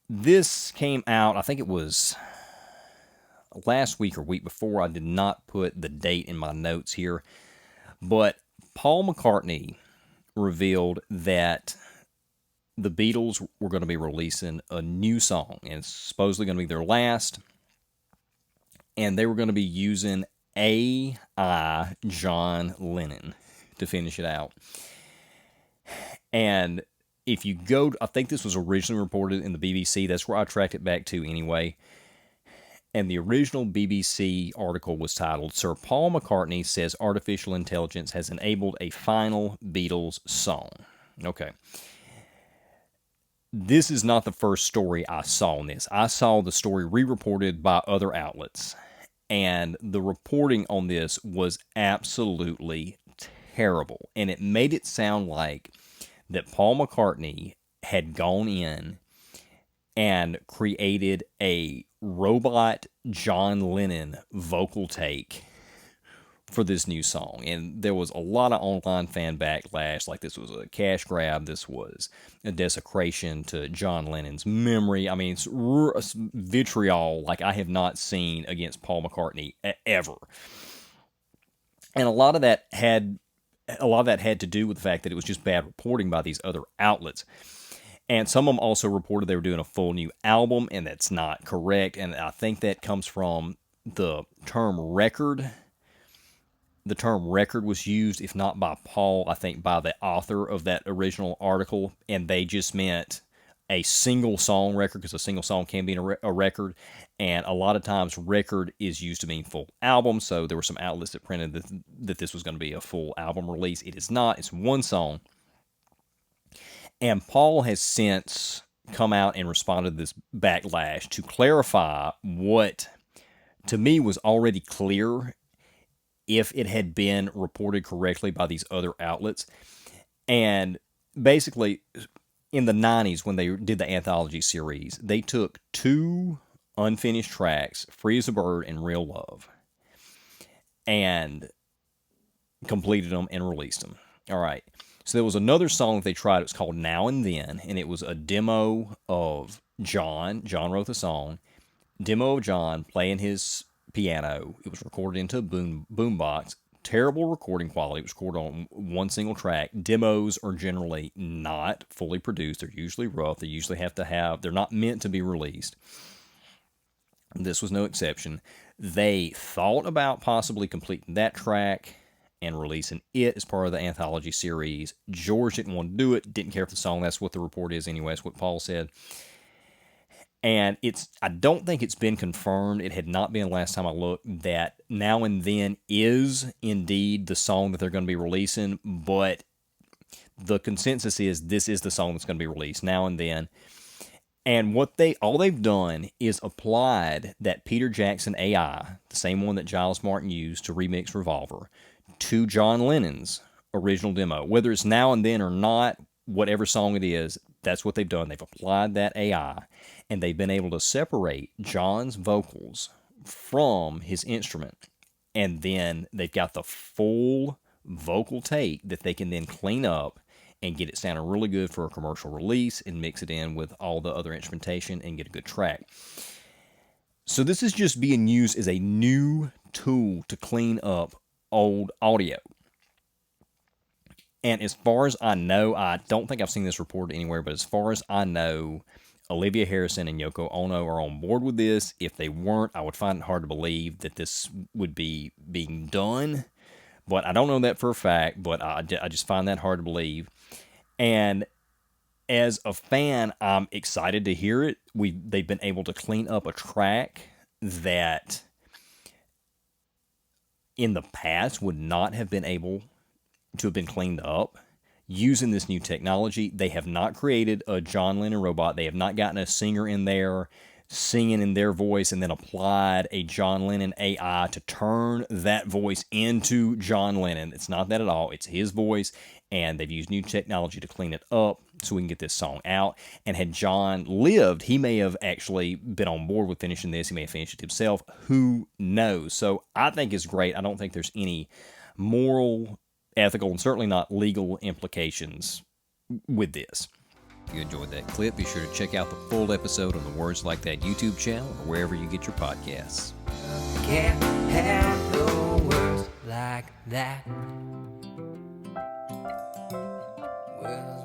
this came out, I think it was last week or week before. I did not put the date in my notes here, but Paul McCartney revealed that the Beatles were going to be releasing a new song, and it's supposedly going to be their last, and they were going to be using AI John Lennon to finish it out. And if you go, I think this was originally reported in the BBC. That's where I tracked it back to anyway. And the original BBC article was titled, Sir Paul McCartney says artificial intelligence has enabled a final Beatles song. Okay. This is not the first story I saw on this. I saw the story re-reported by other outlets. And the reporting on this was absolutely terrible. And it made it sound like that Paul McCartney had gone in and created a robot John Lennon vocal take for this new song. And there was a lot of online fan backlash, like this was a cash grab, this was a desecration to John Lennon's memory. I mean, it's vitriol like I have not seen against Paul McCartney ever. And a lot of that had to do with the fact that it was just bad reporting by these other outlets. And some of them also reported they were doing a full new album, and that's not correct. And I think that comes from the term record. The term record was used, if not by Paul, I think by the author of that original article, and they just meant a single song record, because a single song can be a record, and a lot of times record is used to mean full album. So there were some outlets that printed that this was going to be a full album release. It is not. It's one song. And Paul has since come out and responded to this backlash to clarify what, to me, was already clear if it had been reported correctly by these other outlets. And basically, in the 90s, when they did the anthology series, they took two unfinished tracks, Free as a Bird and Real Love, and completed them and released them. All right. So there was another song that they tried. It was called Now and Then, and it was a demo of John. John wrote the song. Demo of John playing his piano. It was recorded into a boombox. Terrible recording quality. It was recorded on one single track. Demos are generally not fully produced. They're usually rough. They usually they're not meant to be released. This was no exception. They thought about possibly completing that track and releasing it as part of the anthology series. George didn't want to do it, didn't care for the song. That's what the report is anyway. That's what Paul said. And I don't think it's been confirmed. It had not been last time I looked that Now and Then is indeed the song that they're going to be releasing, but the consensus is this is the song that's going to be released, Now and Then. And all they've done is applied that Peter Jackson AI, the same one that Giles Martin used to remix Revolver, to John Lennon's original demo. Whether it's Now and Then or not, whatever song it is, that's what they've done. They've applied that AI, and they've been able to separate John's vocals from his instrument. And then they've got the full vocal take that they can then clean up and get it sounding really good for a commercial release and mix it in with all the other instrumentation and get a good track. So this is just being used as a new tool to clean up old audio. And as far as I know, I don't think I've seen this reported anywhere, but as far as I know, Olivia Harrison and Yoko Ono are on board with this. If they weren't, I would find it hard to believe that this would be being done. But I don't know that for a fact, but I just find that hard to believe. And as a fan, I'm excited to hear it. They've been able to clean up a track that in the past would not have been able to have been cleaned up using this new technology. They have not created a John Lennon robot. They have not gotten a singer in there singing in their voice and then applied a John Lennon AI to turn that voice into John Lennon. It's not that at all. It's his voice, and they've used new technology to clean it up so we can get this song out. And had John lived, he may have actually been on board with finishing this. He may have finished it himself. Who knows? So I think it's great. I don't think there's any moral, ethical, and certainly not legal implications with this. If you enjoyed that clip, be sure to check out the full episode on the Words Like That YouTube channel or wherever you get your podcasts. Can't have no words like that. Words